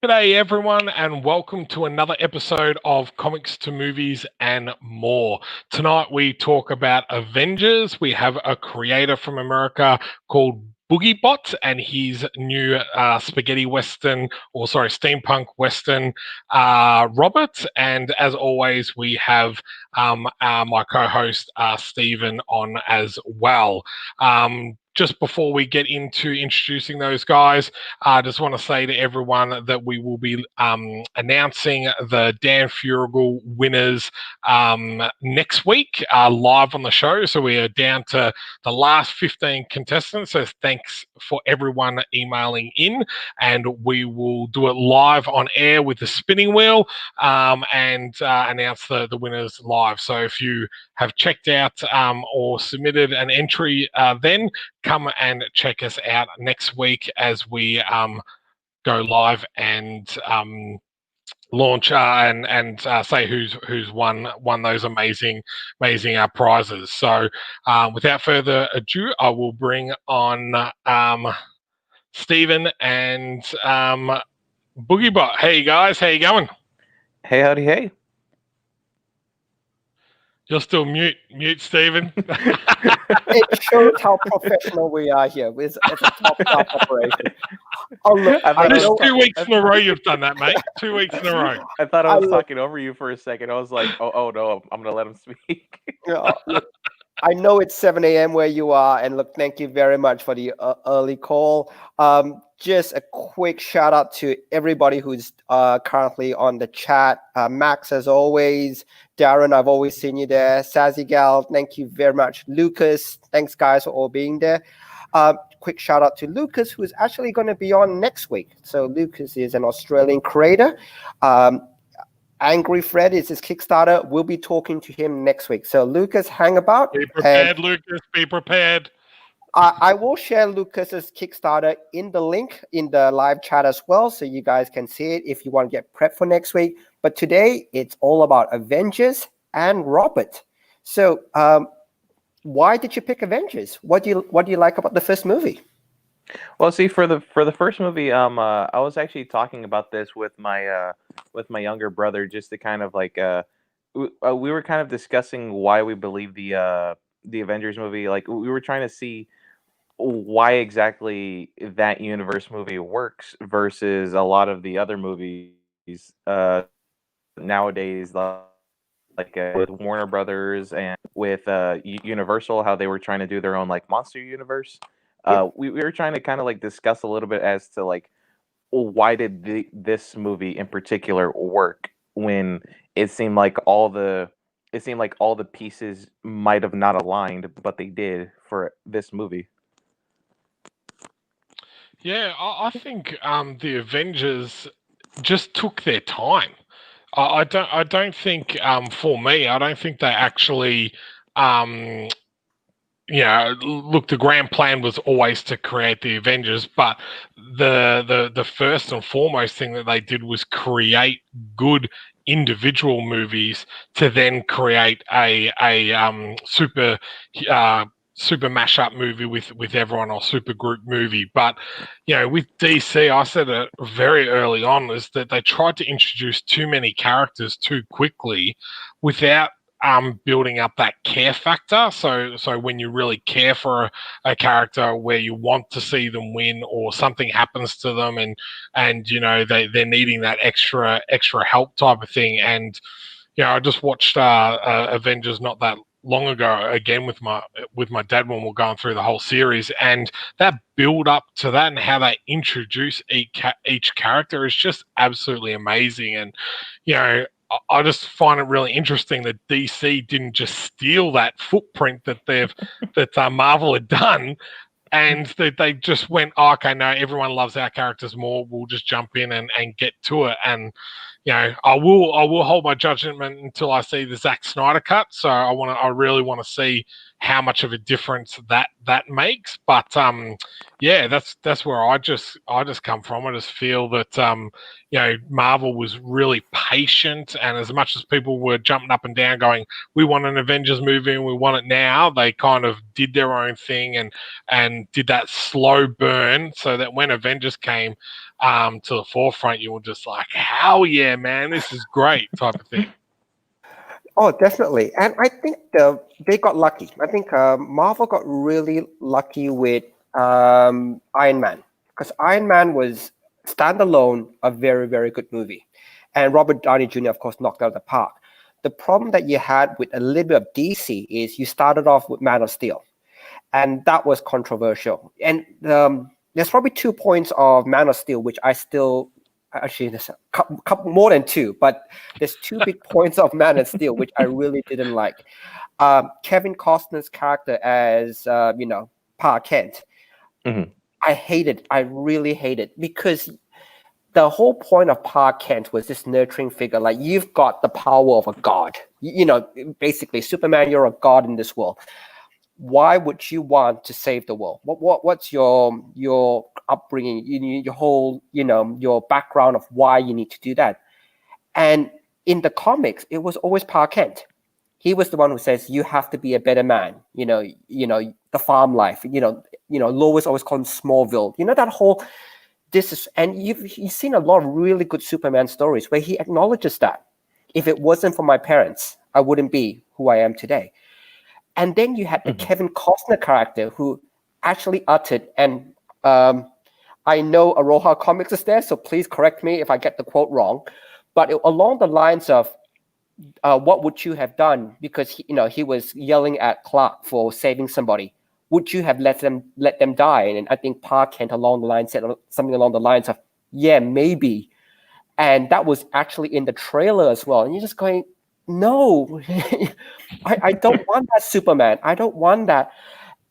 G'day everyone and welcome to another episode of Comics to Movies and More. Tonight we talk about Avengers. We have a creator from America called BoogieBot and his new spaghetti western, steampunk western, Robert. And as always, we have my co-host Stephen on as well. Just before we get into introducing those guys, I just want to say to everyone that we will be announcing the Dan Furigal winners next week live on the show. So we are down to the last 15 contestants. So thanks for everyone emailing in, and we will do it live on air with the spinning wheel and announce the winners live. So if you have checked out or submitted an entry, then come and check us out next week as we go live and launch and say who's won those amazing prizes. So without further ado, I will bring on Stephen and BoogieBot. Hey guys, how you going? Hey, howdy, hey. You're still mute, Stephen. It shows how professional we are here. It's a top operation. Oh, look, Just 2 weeks in a row you've done that, mate. 2 weeks in a row. I thought I was talking over you for a second. I was like, oh no, I'm going to let him speak. Look, I know it's 7 a.m. where you are, and look, thank you very much for the early call. Just a quick shout out to everybody who's currently on the chat. Max, as always. Darren, I've always seen you there. Sassy Gal, thank you very much. Lucas, thanks guys for all being there. Quick shout out to Lucas, who's actually going to be on next week. So Lucas is an Australian creator. Angry Fred is his Kickstarter. We'll be talking to him next week. So Lucas, hang about. Be prepared, Lucas. Be prepared. I will share Lucas's Kickstarter in the link in the live chat as well, so you guys can see it if you want to get prepped for next week. But today, it's all about Avengers and Robert. So why did you pick Avengers? What do you like about the first movie? Well, see, for the first movie, I was actually talking about this with my younger brother, just to kind of like we were kind of discussing why we believe the Avengers movie. Like we were trying to see why exactly that universe movie works versus a lot of the other movies nowadays, with Warner Brothers and with Universal, how they were trying to do their own like monster universe. We were trying to kind of like discuss a little bit as to like, why did this movie in particular work when it seemed like all the pieces might have not aligned, but they did for this movie. Yeah, I think the Avengers just took their time. I don't think for me, I don't think they actually look, the grand plan was always to create the Avengers, but the first and foremost thing that they did was create good individual movies to then create a super mashup movie with everyone, or super group movie. But with DC, I said it very early on, is that they tried to introduce too many characters too quickly without building up that care factor. So when you really care for a character, where you want to see them win, or something happens to them, and they're needing that extra help type of thing. And I just watched Avengers not that long ago again with my dad when we're going through the whole series, and that build up to that and how they introduce each character is just absolutely amazing. And I just find it really interesting that DC didn't just steal that footprint that Marvel had done, and that they just went, okay, no, everyone loves our characters more, we'll just jump in and get to it. And I will hold my judgment until I see the Zack Snyder cut. So I really want to see how much of a difference that makes. But yeah, that's where I just come from. I just feel that Marvel was really patient, and as much as people were jumping up and down going, we want an Avengers movie and we want it now, they kind of did their own thing and did that slow burn, so that when Avengers came to the forefront, you were just like, hell yeah, man, this is great type of thing. Oh, definitely. And I think they got lucky. I think Marvel got really lucky with Iron Man, because Iron Man was standalone a very, very good movie. And Robert Downey Jr., of course, knocked out of the park. The problem that you had with a little bit of DC is you started off with Man of Steel, and that was controversial. And there's probably 2 points of Man of Steel, which I still... Actually, there's a couple more than 2, but there's 2 big points of Man of Steel which I really didn't like. Kevin Costner's character as Pa Kent. Mm-hmm. I hate it. I really hate it, because the whole point of Pa Kent was this nurturing figure. Like, you've got the power of a god. Basically, Superman, you're a god in this world. Why would you want to save the world? What's your upbringing? Your whole your background of why you need to do that. And in the comics, it was always Pa Kent. He was the one who says you have to be a better man. The farm life. Lois always called him Smallville. That whole and you've seen a lot of really good Superman stories where he acknowledges that if it wasn't for my parents, I wouldn't be who I am today. And then you had the Kevin Costner character who actually uttered, and I know Aroha Comics is there, so please correct me if I get the quote wrong, but along the lines of, what would you have done? Because he was yelling at Clark for saving somebody. Would you have let them die? And I think Pa Kent along the line said something along the lines of, yeah, maybe. And that was actually in the trailer as well. And you're just going, no, I don't want that Superman. I don't want that.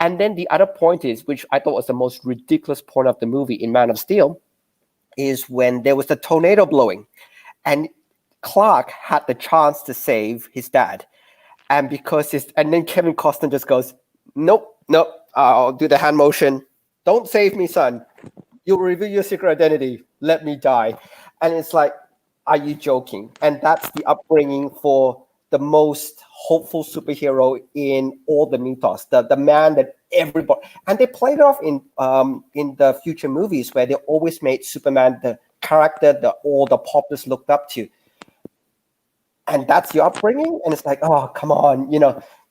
And then the other point is, which I thought was the most ridiculous point of the movie in Man of Steel, is when there was the tornado blowing, and Clark had the chance to save his dad, and then Kevin Costner just goes, nope, I'll do the hand motion. Don't save me, son. You'll reveal your secret identity. Let me die. And it's like, are you joking? And that's the upbringing for the most hopeful superhero in all the mythos, the man that everybody... And they played it off in the future movies where they always made Superman the character that all the populace looked up to. And that's your upbringing? And it's like, oh, come on,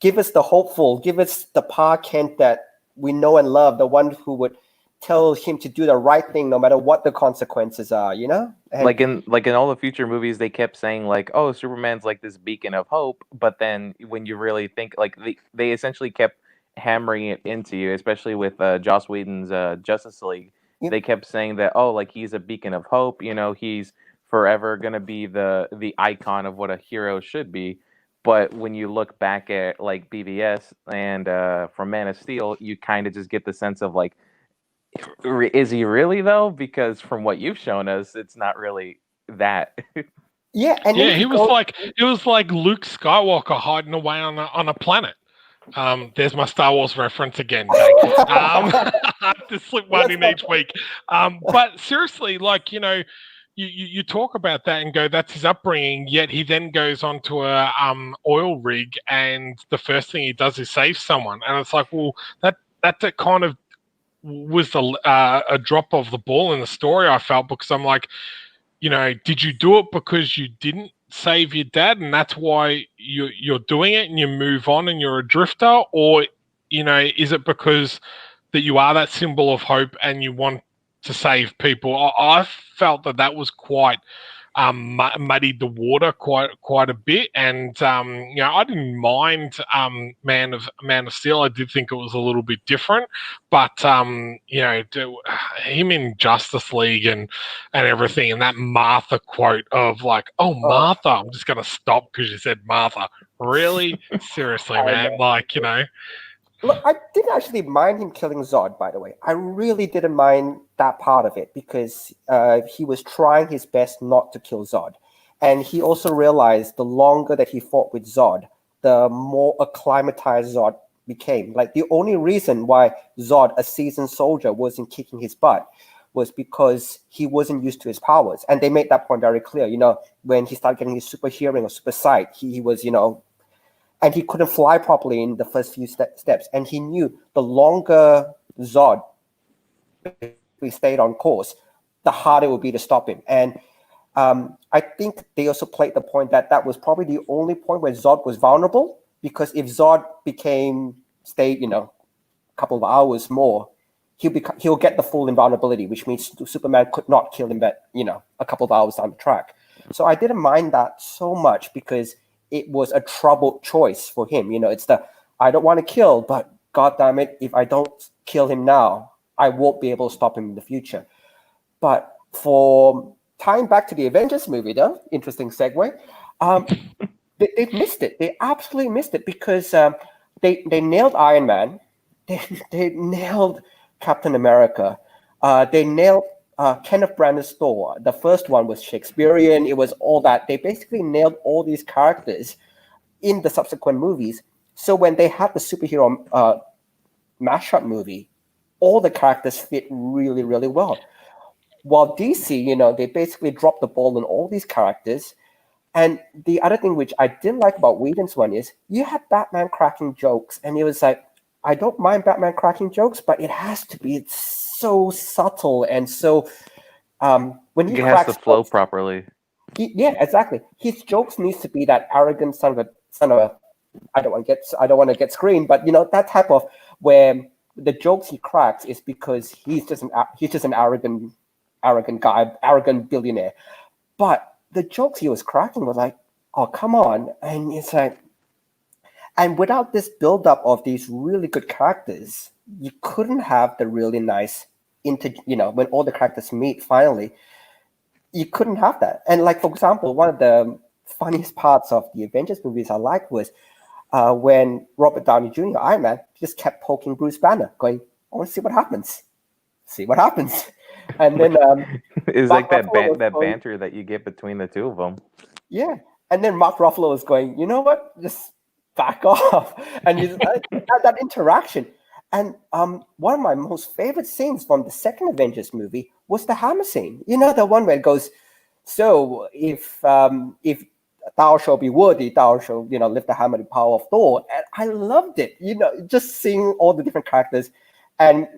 give us the hopeful, give us the Pa Kent that we know and love, the one who would tell him to do the right thing no matter what the consequences are, And like in all the future movies, they kept saying like, oh, Superman's like this beacon of hope, but then when you really think, like, they essentially kept hammering it into you, especially with Joss Whedon's Justice League. Yep. They kept saying that, oh, like, he's a beacon of hope, he's forever gonna be the icon of what a hero should be. But when you look back at like BVS and from Man of Steel, you kind of just get the sense of like, is he really though? Because from what you've shown us, it's not really that. Yeah, and yeah, it was like Luke Skywalker hiding away on a planet. There's my Star Wars reference again, Jake. I have to slip one in each week. But seriously, like, you talk about that and go, that's his upbringing, yet he then goes onto a oil rig, and the first thing he does is save someone. And it's like, well, that kind of was a drop of the ball in the story, I felt, because I'm like, did you do it because you didn't save your dad and that's why you're doing it and you move on and you're a drifter? Or, is it because that you are that symbol of hope and you want to save people? I felt that was quite muddied the water quite a bit, and I didn't mind Man of Steel. I did think it was a little bit different, but him in Justice League and everything, and that Martha quote of like, oh, Martha, I'm just gonna stop because you said Martha. Really? Seriously, man? Like, Look, I didn't actually mind him killing Zod, by the way. I really didn't mind that part of it, because he was trying his best not to kill Zod. And he also realized the longer that he fought with Zod, the more acclimatized Zod became. Like the only reason why Zod, a seasoned soldier, wasn't kicking his butt was because he wasn't used to his powers. And they made that point very clear. When he started getting his super hearing or super sight, he was, and he couldn't fly properly in the first few steps. And he knew the longer Zod stayed on course, the harder it would be to stop him. And I think they also played the point that was probably the only point where Zod was vulnerable, because if Zod stayed, a couple of hours more, he'll get the full invulnerability, which means Superman could not kill him at, a couple of hours down the track. So I didn't mind that so much because it was a troubled choice for him. It's I don't want to kill, but God damn it, if I don't kill him now, I won't be able to stop him in the future. But for tying back to the Avengers movie, though, interesting segue, they missed it. They absolutely missed it because they nailed Iron Man. They nailed Captain America. They nailed Kenneth Branagh's Thor. The first one was Shakespearean. It was all that. They basically nailed all these characters in the subsequent movies. So when they had the superhero mashup movie, all the characters fit really, really well. While DC, they basically dropped the ball on all these characters. And the other thing which I didn't like about Whedon's one is you had Batman cracking jokes, and it was like, I don't mind Batman cracking jokes, but it has to be so subtle and so when he cracks has to flow jokes, properly. Yeah, exactly. His jokes needs to be that arrogant son of a. I don't want to get screened, but that type of where the jokes he cracks is because he's just an arrogant guy, arrogant billionaire. But the jokes he was cracking was like, oh come on, and it's like, and without this buildup of these really good characters, you couldn't have the really nice when all the characters meet finally, you couldn't have that. And like for example, one of the funniest parts of the Avengers movies I liked was when Robert Downey Jr., Iron Man, just kept poking Bruce Banner, going, I want to see what happens. See what happens. And then it's Mark like Ruffalo that banter that you get between the two of them. Yeah. And then Mark Ruffalo was going, you know what? Just back off. And you had that interaction. And one of my most favorite scenes from the second Avengers movie was the hammer scene. The one where it goes, so if thou shall be worthy, thou shall, lift the hammer, the power of Thor. And I loved it, just seeing all the different characters. And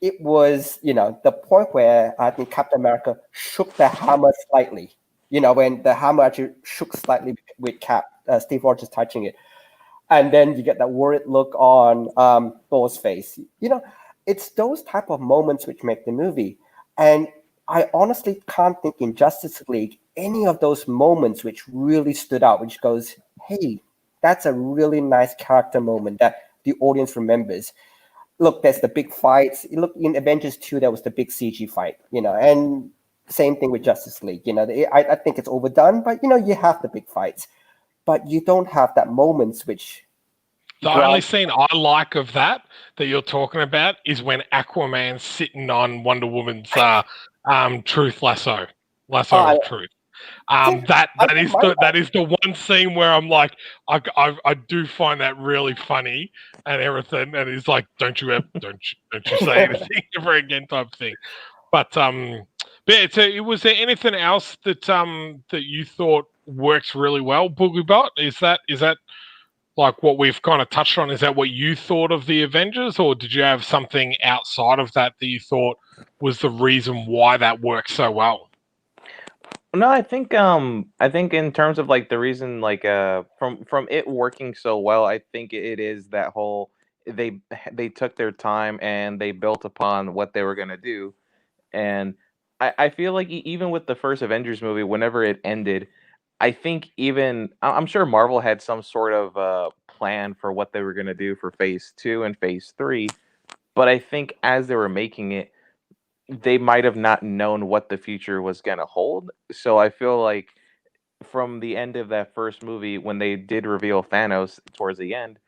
it was, the point where I think Captain America shook the hammer slightly. When the hammer actually shook slightly with Cap, Steve Rogers touching it. And then you get that worried look on Thor's face. It's those type of moments which make the movie. And I honestly can't think in Justice League any of those moments which really stood out, which goes, hey, that's a really nice character moment that the audience remembers. Look, there's the big fights. Look, in Avengers 2, there was the big CG fight, and same thing with Justice League. I think it's overdone, but, you have the big fights. But you don't have that moments which... The only scene I like of that you're talking about is when Aquaman's sitting on Wonder Woman's truth lasso of truth. That is the one scene where I'm like, I do find that really funny and everything, and he's like, don't you say anything ever again type thing. But yeah, so was there anything else that you thought works really well, BoogieBot? Is that like what we've kind of touched on? Is that what you thought of the Avengers, or did you have something outside of that you thought was the reason why that worked so well? No, I think in terms of like the reason, like from it working so well, I think it is that whole they took their time and they built upon what they were gonna do. And I feel like even with the first Avengers movie, whenever it ended, I think I'm sure Marvel had some sort of plan for what they were going to do for Phase 2 and Phase 3, but I think as they were making it, they might have not known what the future was going to hold. So I feel like from the end of that first movie, when they did reveal Thanos towards the end,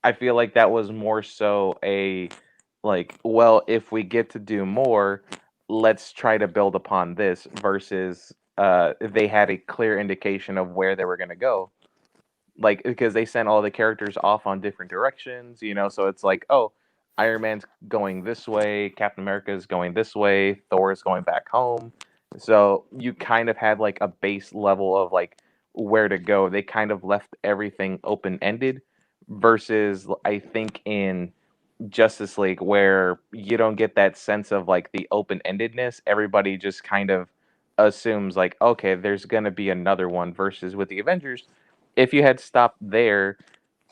I feel like that was more so well, if we get to do more, let's try to build upon this versus they had a clear indication of where they were going to go. like because they sent all the characters off on different directions, so it's like, oh, Iron Man's going this way, Captain America's going this way, Thor is going back home. So you kind of had like a base level of like where to go. They kind of left everything open ended versus I think in Justice League where you don't get that sense of like the open endedness. Everybody just kind of assumes like, okay, there's gonna be another one. Versus with the Avengers, if you had stopped there,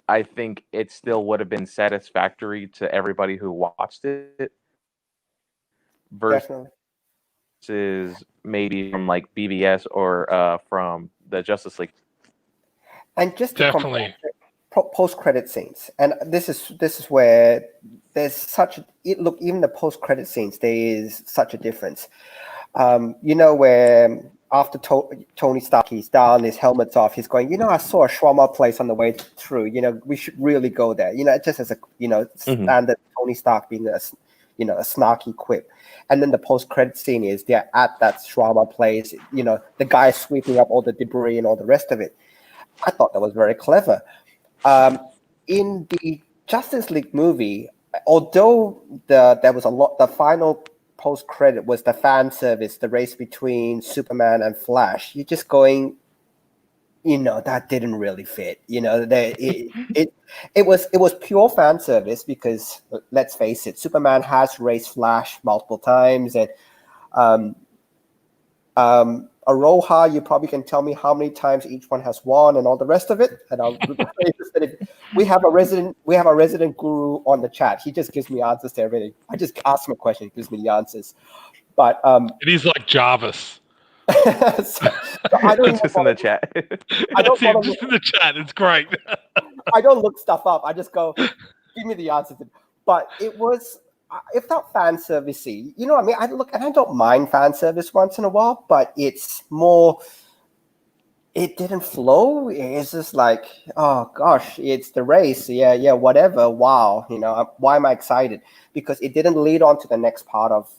I think it still would have been satisfactory to everybody who watched it Definitely. versus maybe from like BBS or from the Justice League. And just to Definitely. Post-credit scenes, and this is where there's such look, even the post-credit scenes, there is such a difference. Where after Tony Stark, he's down, his helmet's off, he's going, I saw a shawarma place on the way through, we should really go there, just as a standard Tony Stark being a snarky quip. And then the post-credit scene is they're at that shawarma place, the guy sweeping up all the debris and all the rest of it. I thought that was very clever. In the Justice League movie, although there was a lot, the final post-credit was the fan service, the race between Superman and Flash. You're just going, that didn't really fit. It was pure fan service because let's face it, Superman has raced Flash multiple times, and Aroha, you probably can tell me how many times each one has won and all the rest of it. And I'll we have a resident guru on the chat. He just gives me answers to everything. I just ask him a question, he gives me the answers. But it is like Jarvis. so I don't just in the chat. I don't just in the chat. It's great. I don't look stuff up. I just go, give me the answers. But it felt fan servicey. You know what I mean? I don't mind fan service once in a while, but it's more, it didn't flow. It's just like, oh gosh, it's the race. Yeah, whatever. Wow. Why am I excited? Because it didn't lead on to the next part of,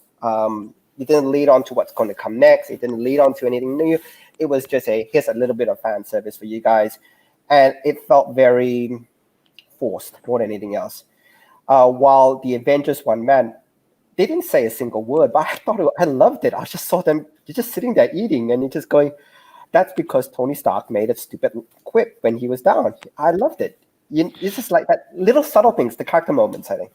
it didn't lead on to what's going to come next. It didn't lead on to anything new. It was just here's a little bit of fan service for you guys. And it felt very forced more than anything else. While the Avengers one, man, they didn't say a single word, but I loved it. I just saw them just sitting there eating, and you're just going, that's because Tony Stark made a stupid quip when he was down. I loved it. It's just like that little subtle things, the character moments, I think.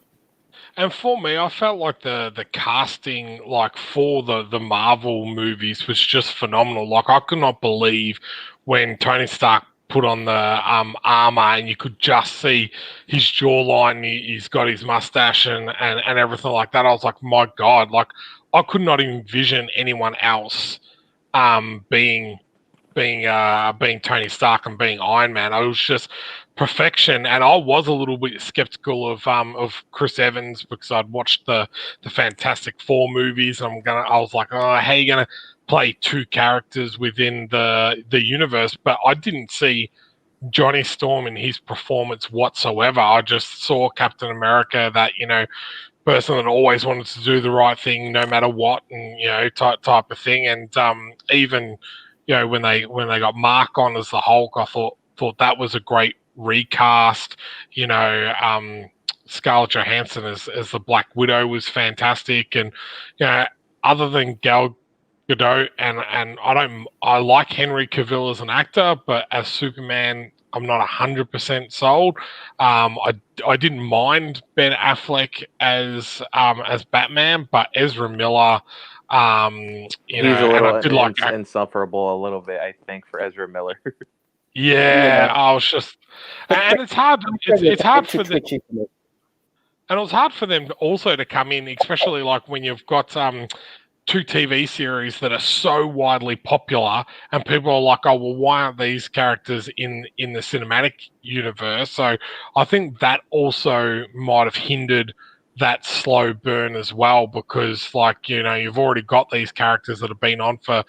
And for me, I felt like the casting, like for the Marvel movies, was just phenomenal. Like I could not believe when Tony Stark put on the armor and you could just see his jawline. He's got his mustache and everything like that. I was like, my God, like I could not envision anyone else being Tony Stark and being Iron Man. It was just perfection. And I was a little bit skeptical of Chris Evans because I'd watched the Fantastic Four movies, and I was like, oh, how are you gonna play two characters within the universe? But I didn't see Johnny Storm in his performance whatsoever. I just saw Captain America, that person that always wanted to do the right thing no matter what, and type of thing. And even when they got Mark on as the Hulk, I thought that was a great recast. Scarlett Johansson as the Black Widow was fantastic, and other than Gal Gadot, and I like Henry Cavill as an actor, but as Superman, I'm not 100% sold. I didn't mind Ben Affleck as Batman, but Ezra Miller, he's a little insufferable a little bit, I think, for Ezra Miller. Yeah, I was just, and it's hard. It's hard for them, and it was hard for them also to come in, especially like when you've got two TV series that are so widely popular, and people are like, oh, well, why aren't these characters in the cinematic universe? So I think that also might have hindered that slow burn as well, because you've already got these characters that have been on for,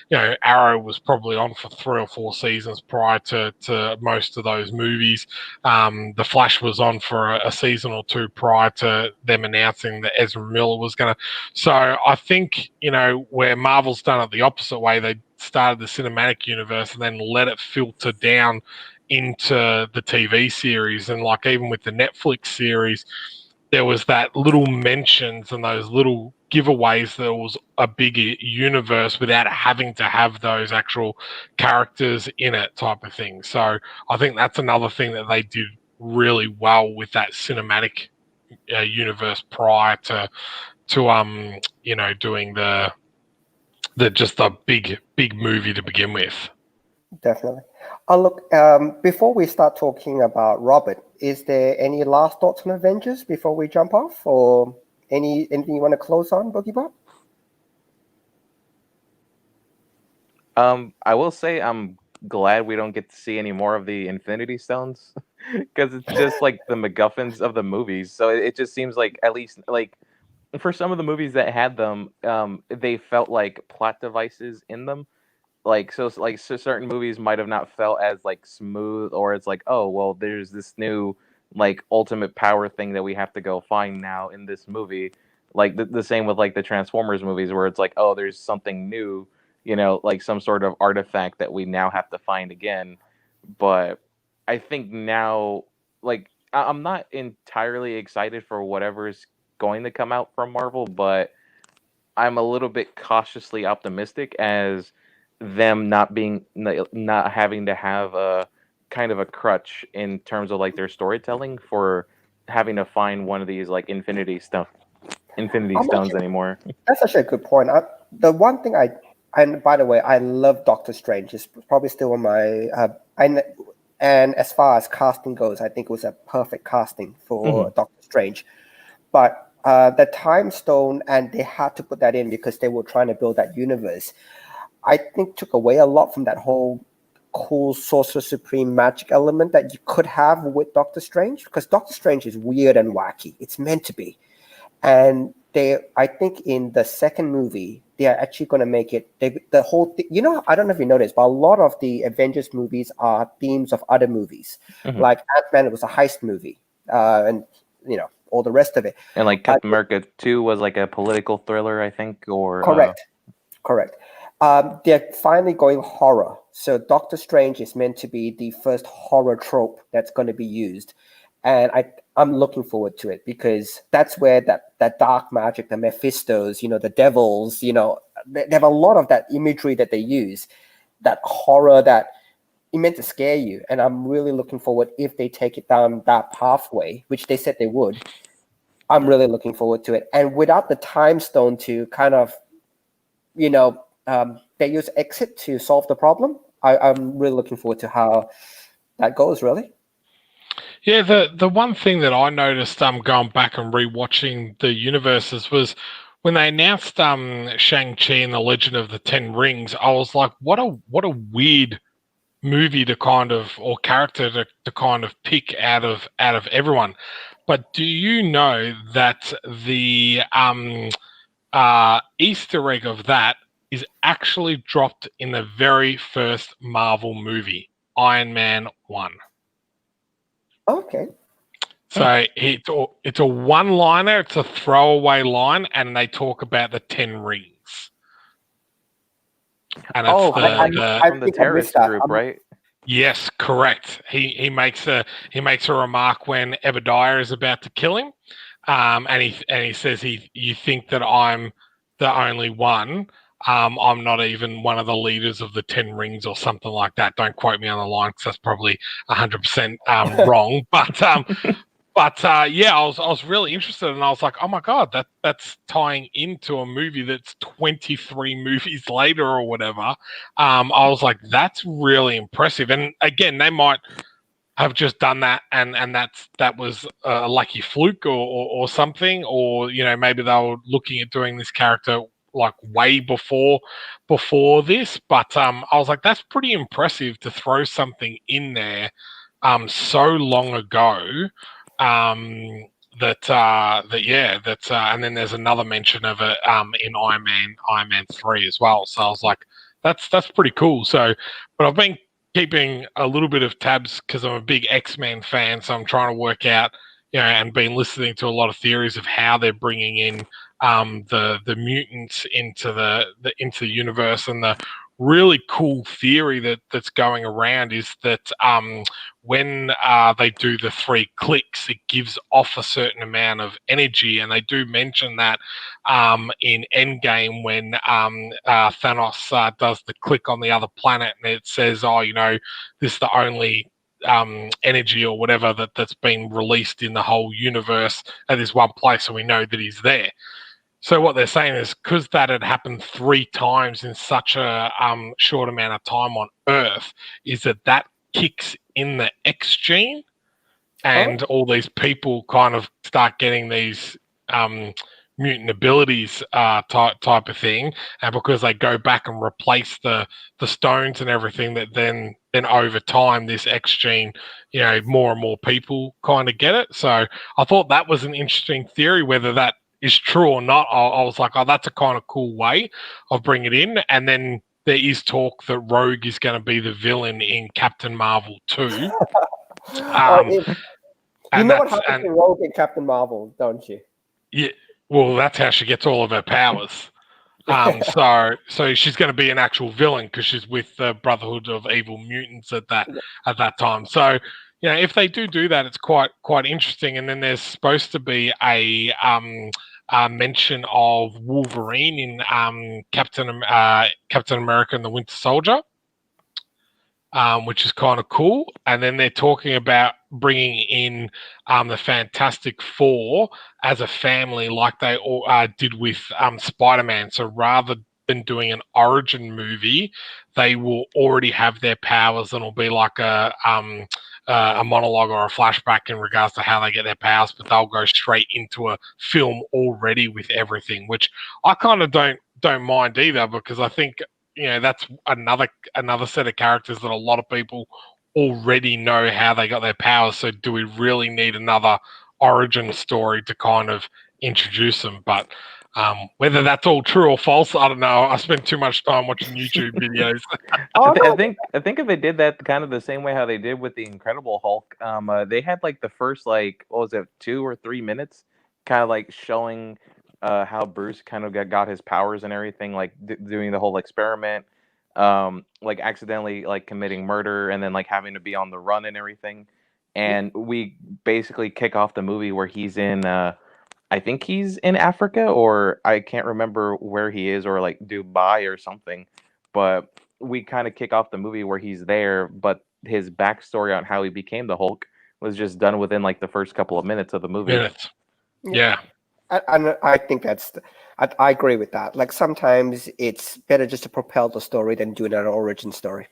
Arrow was probably on for 3 or 4 seasons prior to most of those movies. The Flash was on for a season or 2 prior to them announcing that Ezra Miller was going to. So I think, where Marvel's done it the opposite way, they started the cinematic universe and then let it filter down into the TV series, and like even with the Netflix series, there was that little mentions and those little giveaways that was a bigger universe without having to have those actual characters in it type of thing. So I think that's another thing that they did really well with that cinematic universe prior to doing the just a big movie to begin with. Definitely. Look, before we start talking about Robert, is there any last thoughts on Avengers before we jump off, or anything you want to close on, BoogieBot? I will say I'm glad we don't get to see any more of the Infinity Stones because it's just like the MacGuffins of the movies. So it just seems like, at least like for some of the movies that had them, they felt like plot devices in them. So certain movies might have not felt as like smooth, or it's like, oh well, there's this new like ultimate power thing that we have to go find now in this movie. Like the same with like the Transformers movies, where it's like, oh, there's something new, like some sort of artifact that we now have to find again. But I think now, like, I'm not entirely excited for whatever's going to come out from Marvel, but I'm a little bit cautiously optimistic, as them not having to have a kind of a crutch in terms of like their storytelling for having to find one of these like Infinity Stones anymore. That's actually a good point. The one thing and by the way, I love Doctor Strange. It's probably still on my and as far as casting goes, I think it was a perfect casting for Doctor Strange. But the Time Stone, and they had to put that in because they were trying to build that universe, I think took away a lot from that whole cool Sorcerer Supreme magic element that you could have with Doctor Strange, because Doctor Strange is weird and wacky. It's meant to be. And I think in the second movie, they are actually going to make it, the whole thing, I don't know if you noticed, but a lot of the Avengers movies are themes of other movies. Like Ant-Man, it was a heist movie. And, all the rest of it. And like Captain America 2 was like a political thriller, I think, or... Correct. They're finally going horror. So Doctor Strange is meant to be the first horror trope that's going to be used. And I'm looking forward to it, because that's where that dark magic, the Mephistos, the devils, they have a lot of that imagery that they use, that horror that it meant to scare you. And I'm really looking forward, if they take it down that pathway, which they said they would. I'm really looking forward to it. And without the Time Stone to kind of, they use exit to solve the problem, I'm really looking forward to how that goes, really. Yeah, the one thing that I noticed going back and rewatching the universes was when they announced Shang-Chi and the Legend of the Ten Rings. I was like, what a weird movie to kind of, or character to kind of pick out of everyone. But do you know that the Easter egg of that is actually dropped in the very first Marvel movie, Iron Man 1? Okay. So it's a one-liner, it's a throwaway line, and they talk about the 10 rings. And it's from the terrorist group, right? Yes, correct. He makes a remark when Obadiah is about to kill him, and he says you think that I'm the only one. I'm not even one of the leaders of the 10 rings or something like that. Don't quote me on the line, because that's probably 100% wrong. But yeah, I was really interested, and I was like, oh my god, that's tying into a movie that's 23 movies later or whatever. I was like, that's really impressive. And again, they might have just done that, and that was a lucky fluke or something, or maybe they were looking at doing this character like way before this. But I was like, that's pretty impressive to throw something in there so long ago. And then there's another mention of it in Iron Man 3 as well. So I was like, that's pretty cool. So, but I've been keeping a little bit of tabs because I'm a big X-Men fan, so I'm trying to work out, and been listening to a lot of theories of how they're bringing in the mutants into the universe, and the really cool theory that's going around is that when they do the 3 clicks, it gives off a certain amount of energy, and they do mention that in Endgame when Thanos does the click on the other planet, and it says, "Oh, this is the only energy or whatever that's been released in the whole universe at this one place," and we know that he's there. So what they're saying is because that had happened 3 times in such a short amount of time on Earth, is that kicks in the X gene, and all these people kind of start getting these mutant abilities type of thing, and because they go back and replace the stones and everything, that then over time this X gene, more and more people kind of get it. So I thought that was an interesting theory. Whether that is true or not, I was like, oh, that's a kind of cool way of bringing it in. And then there is talk that Rogue is going to be the villain in Captain Marvel 2. You know what happens to Rogue in Captain Marvel, don't you? Yeah, well, that's how she gets all of her powers. So she's going to be an actual villain because she's with the Brotherhood of Evil Mutants at that time. So if they do that, it's quite interesting. And then there's supposed to be a mention of Wolverine in Captain America and the Winter Soldier, which is kind of cool. And then they're talking about bringing in the Fantastic Four as a family, like they did with Spider-Man. So rather than doing an origin movie, they will already have their powers, and it'll be like a monologue or a flashback in regards to how they get their powers, but they'll go straight into a film already with everything, which I kind of don't mind either, because I think that's another set of characters that a lot of people already know how they got their powers. So do we really need another origin story to kind of introduce them? But whether that's all true or false, I don't know. I spend too much time watching YouTube videos. I think if they did that kind of the same way how they did with the Incredible Hulk, they had like the first what was it, 2 or 3 minutes, kind of like showing how Bruce kind of got his powers and everything, like doing the whole experiment, like accidentally like committing murder and then like having to be on the run and everything. And we basically kick off the movie where he's in I think he's in Africa, or I can't remember where he is, or like Dubai or something. But we kind of kick off the movie where he's there, but his backstory on how he became the Hulk was just done within like the first couple of minutes of the movie. Yeah. And I think I agree with that. Like sometimes it's better just to propel the story than do an origin story.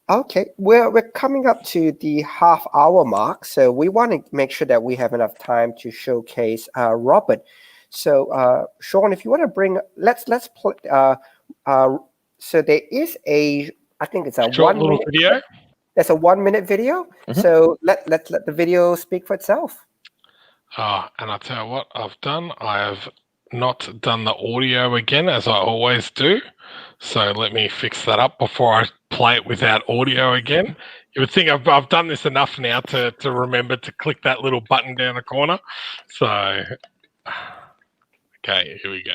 Okay, we're coming up to the half-hour mark, so we want to make sure that we have enough time to showcase Robert. So, Sean, if you want to bring, let's play. So there is I think it's a short little video. There's a 1-minute video. Mm-hmm. So let the video speak for itself. And I'll tell you what I've done. I have not done the audio again, as I always do. So let me fix that up before I play it without audio again. You would think I've done this enough now to remember to click that little button down the corner. So, okay, here we go.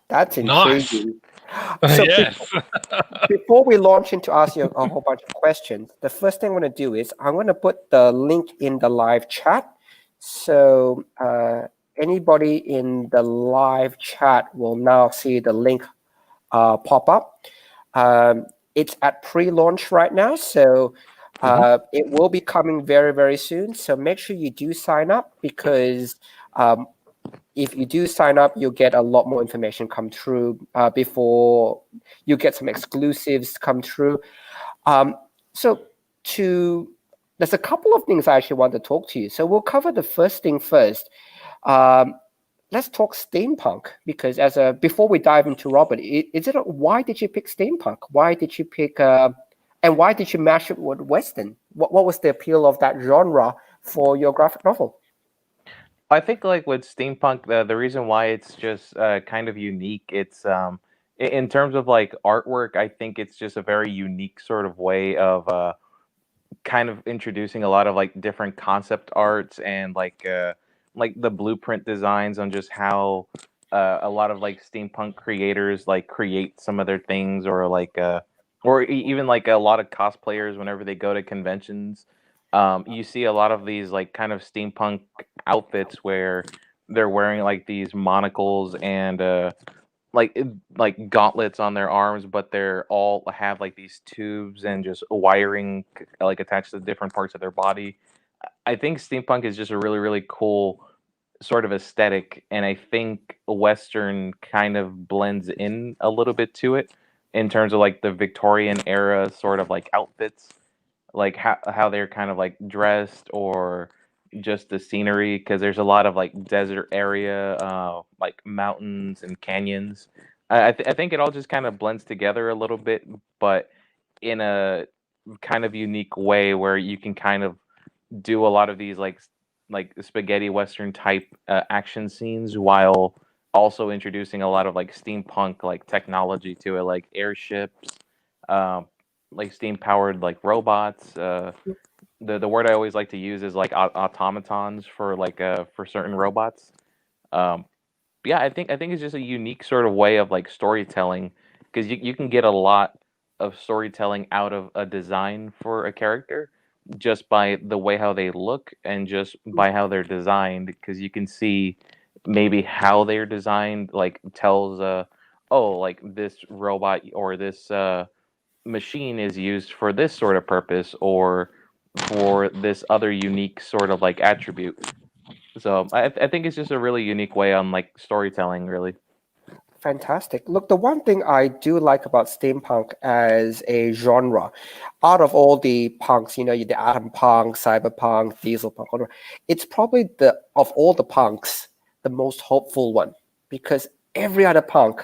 That's intriguing. Nice. So yes. before we launch into ask you a whole bunch of questions, the first thing I'm going to do is I'm going to put the link in the live chat. So anybody in the live chat will now see the link pop up. It's at pre-launch right now. So It will be coming very, very soon. So make sure you do sign up, because if you do sign up, you'll get a lot more information come through before you get some exclusives come through. So there's a couple of things I actually want to talk to you. So we'll cover the first thing first. Let's talk steampunk, because before we dive into Robert, why did you pick steampunk? Why did you pick and why did you match it with Western? What was the appeal of that genre for your graphic novel? I think like with steampunk, the reason why it's just kind of unique, it's in terms of like artwork, I think it's just a very unique sort of way of kind of introducing a lot of like different concept arts and like the blueprint designs on just how a lot of like steampunk creators like create some of their things, or like even like a lot of cosplayers whenever they go to conventions. You see a lot of these like kind of steampunk outfits where they're wearing like these monocles and like gauntlets on their arms, but they're all have like these tubes and just wiring like attached to different parts of their body. I think steampunk is just a really really cool sort of aesthetic, and I think Western kind of blends in a little bit to it in terms of like the Victorian era sort of like outfits, like how they're kind of like dressed, or just the scenery, because there's a lot of like desert area, like mountains and canyons. I think it all just kind of blends together a little bit, but in a kind of unique way where you can kind of do a lot of these like spaghetti western type action scenes while also introducing a lot of like steampunk like technology to it, like airships, um, like steam powered like robots. The word I always like to use is like automatons for like for certain robots. Um, yeah, I think it's just a unique sort of way of like storytelling, because you can get a lot of storytelling out of a design for a character just by the way how they look and just by how they're designed, because you can see maybe how they're designed like tells oh, like this robot or this machine is used for this sort of purpose, or for this other unique sort of like attribute. So I think it's just a really unique way on like storytelling, really. Fantastic. Look, the one thing I do like about steampunk as a genre, out of all the punks, the atom punk, cyberpunk, diesel punk, whatever, it's probably of all the punks, the most hopeful one, because every other punk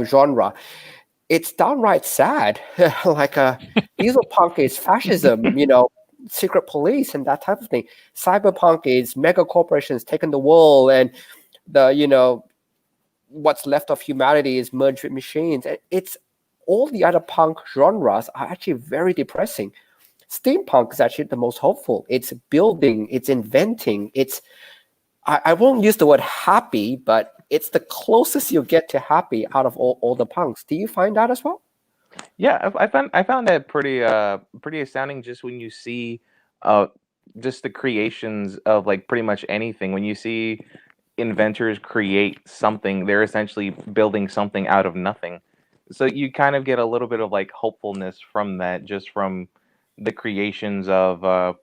genre, it's downright sad. Like diesel punk is fascism, secret police and that type of thing. Cyberpunk is mega corporations taking the world, and the what's left of humanity is merged with machines. It's all the other punk genres are actually very depressing. Steampunk is actually the most hopeful. It's building, it's inventing, I won't use the word happy, but it's the closest you get to happy out of all the punks. Do you find that as well? Yeah, I found that pretty astounding, just when you see uh just the creations of like pretty much anything. When you see inventors create something, they're essentially building something out of nothing. So you kind of get a little bit of like hopefulness from that, just from the creations of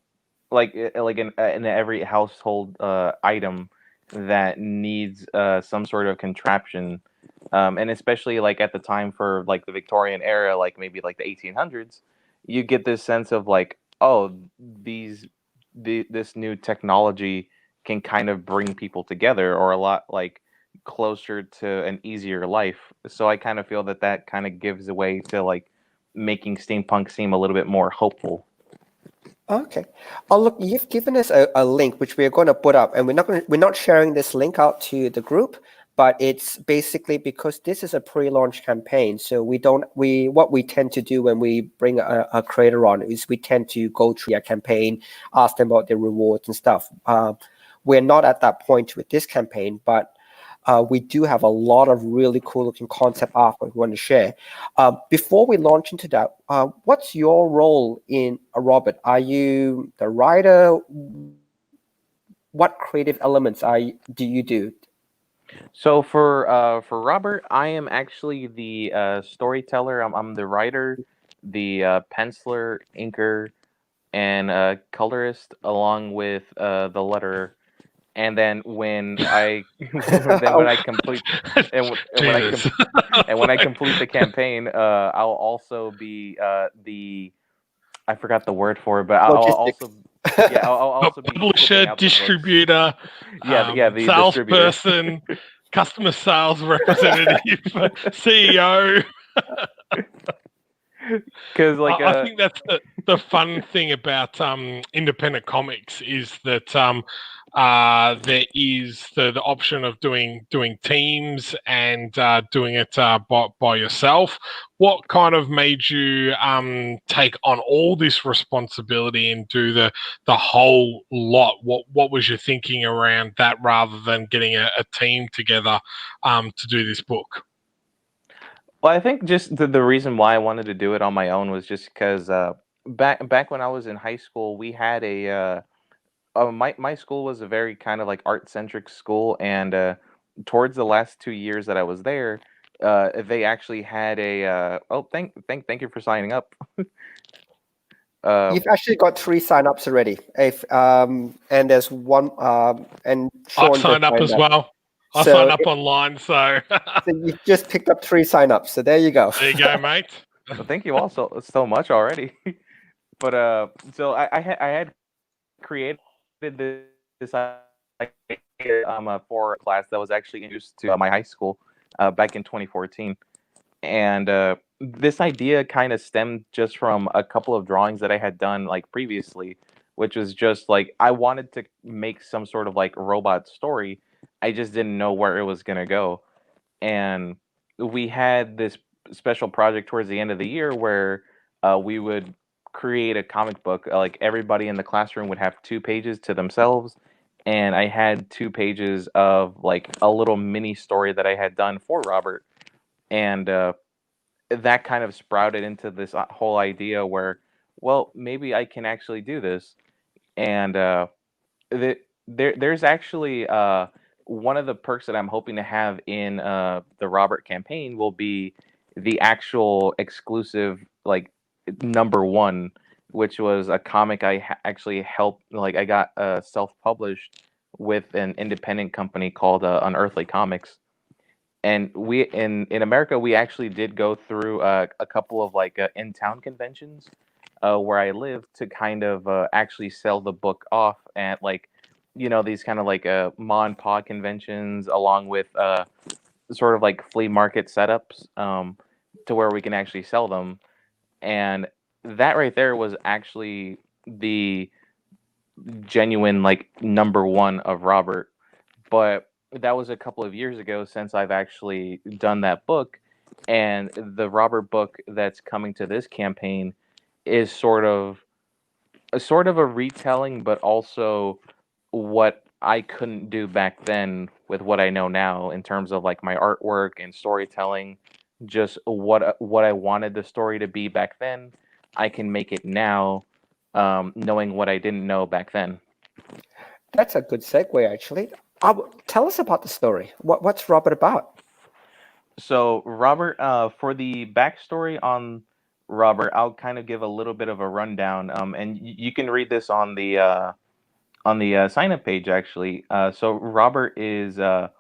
like in every household item that needs some sort of contraption, and especially like at the time for like the Victorian era, like maybe like the 1800s, you get this sense of like, oh, this new technology can kind of bring people together, or a lot like closer to an easier life. So I kind of feel that that kind of gives away to like making steampunk seem a little bit more hopeful. Okay. Oh, look, you've given us a link which we are going to put up, and we're not sharing this link out to the group, but it's basically because this is a pre-launch campaign. So what we tend to do when we bring a creator on is we tend to go through their campaign, ask them about their rewards and stuff. We're not at that point with this campaign, but we do have a lot of really cool looking concept art we want to share. Before we launch into that, what's your role in Robert? Are you the writer? What creative elements do you do? So for Robert, I am actually the storyteller. I'm the writer, the penciler, inker, and colorist along with the letterer. And then when I then when I complete Jesus. when I complete the campaign, I'll also be the I forgot the word for it, but I'll Logistics. also I'll also be Publisher, shipping out the books. distributor, The distributor. salesperson, customer sales representative, CEO. Because like I think that's the fun thing about independent comics is that there is the option of doing teams and doing it by yourself. What kind of made you take on all this responsibility and do the whole lot? What was your thinking around that rather than getting a team together to do this book? Well, I think just the reason why I wanted to do it on my own was just because back when I was in high school, we had my school was a very kind of like art centric school, and towards the last 2 years that I was there, they actually had a oh thank you for signing up. You've actually got 3 sign-ups already. If and there's one and Sean I've signed up as up. well. I So signed up online, so So you've just picked up 3 sign-ups. So there you go. there you go, mate. Well, thank you all so much already. But so I had created this idea for a class that was actually introduced to my high school back in 2014, and this idea kind of stemmed just from a couple of drawings that I had done like previously, which was just like I wanted to make some sort of like robot story. I just didn't know where it was gonna go, and we had this special project towards the end of the year where we would create a comic book. Like everybody in the classroom would have 2 pages to themselves, and I had 2 pages of like a little mini story that I had done for Robert, and that kind of sprouted into this whole idea where, well, maybe I can actually do this, and there's actually one of the perks that I'm hoping to have in the Robert campaign will be the actual exclusive like #1, which was a comic I actually helped. Like I got self-published with an independent company called Unearthly Comics, and we in America we actually did go through a couple of like in-town conventions where I live to kind of actually sell the book off at like these kind of like ma and pa conventions along with sort of like flea market setups to where we can actually sell them. And that right there was actually the genuine like #1 of Robert. But that was a couple of years ago since I've actually done that book, and the Robert book that's coming to this campaign is sort of a retelling, but also what I couldn't do back then with what I know now in terms of like my artwork and storytelling. Just what I wanted the story to be back then, I can make it now, knowing what I didn't know back then. That's a good segue, actually. Tell us about the story. What's Robert about? So Robert, for the backstory on Robert, I'll kind of give a little bit of a rundown, and you can read this on the sign up page actually. So Robert is the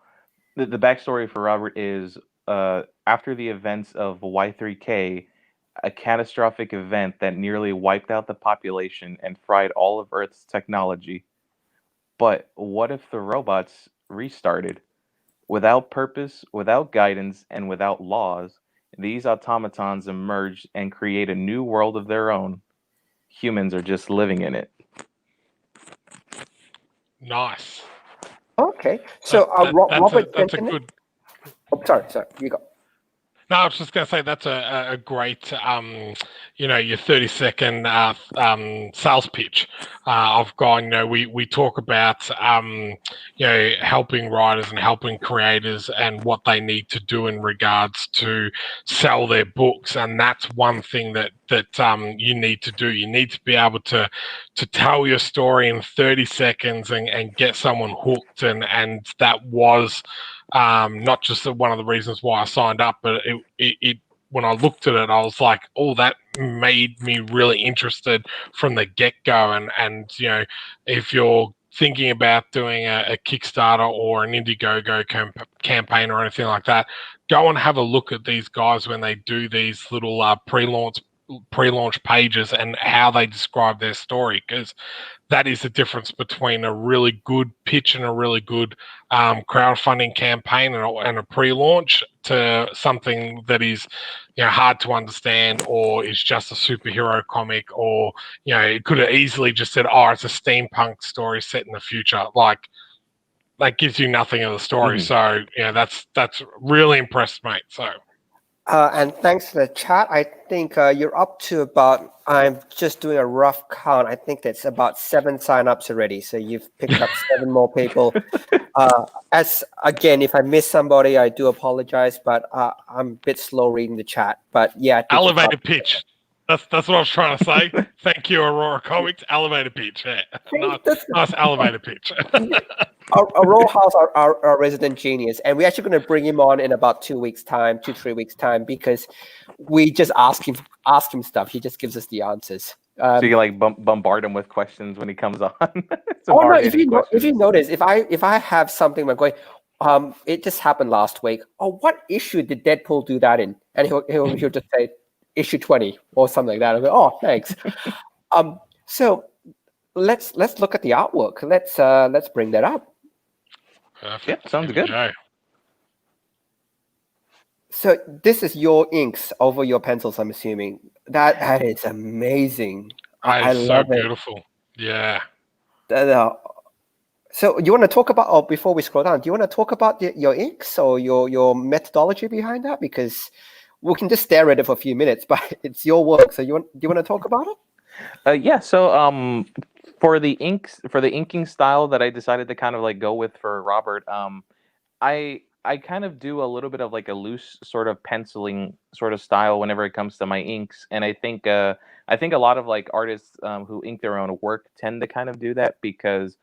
backstory for Robert is after the events of Y3K, a catastrophic event that nearly wiped out the population and fried all of Earth's technology. But what if the robots restarted? Without purpose, without guidance, and without laws, these automatons emerge and create a new world of their own. Humans are just living in it. Nice. Okay. So Robert That's a mentioned it? good. Oh, sorry, you go. No, I was just going to say that's a great, your 30-second sales pitch. I've gone, we talk about, helping writers and helping creators and what they need to do in regards to sell their books. And that's one thing that you need to do. You need to be able to tell your story in 30 seconds and get someone hooked. And that was not just one of the reasons why I signed up, but it when I looked at it, I was like, oh, that made me really interested from the get-go. And if you're thinking about doing a Kickstarter or an Indiegogo campaign or anything like that, go and have a look at these guys when they do these little pre-launch pages and how they describe their story, because that is the difference between a really good pitch and a really good crowdfunding campaign and a pre-launch to something that is hard to understand, or is just a superhero comic, or it could have easily just said, oh, it's a steampunk story set in the future. Like, that gives you nothing of the story. So that's really impressed, mate. So and thanks for the chat. I think you're up to about, I'm just doing a rough count, I think that's about 7 signups already. So you've picked up 7 more people. As again, if I miss somebody, I do apologize, but I'm a bit slow reading the chat. But yeah, I think elevated pitch. That's what I was trying to say. Thank you, Aurora Comics. Elevated pitch. Yeah. Nice elevated pitch. Aurora House, our resident genius, and we're actually going to bring him on in about 2 weeks' time, 2-3 weeks' time, because we just ask him stuff. He just gives us the answers. So you like bombard him with questions when he comes on. No, if you notice, if I have something, I'm going, it just happened last week. Oh, what issue did Deadpool do that in? And he'll just say issue 20 or something like that. I go, oh, thanks. So let's look at the artwork. Let's bring that up. Perfect. Yeah, sounds good. So this is your inks over your pencils, I'm assuming. That is amazing. I love it. Beautiful. Yeah. So you want to talk about, or before we scroll down, do you want to talk about your inks or your methodology behind that? Because we can just stare at it for a few minutes, but it's your work. So do you want to talk about it? Yeah. So for the inking style that I decided to kind of like go with for Robert, I kind of do a little bit of like a loose sort of penciling sort of style whenever it comes to my inks, and I think a lot of like artists who ink their own work tend to kind of do that, because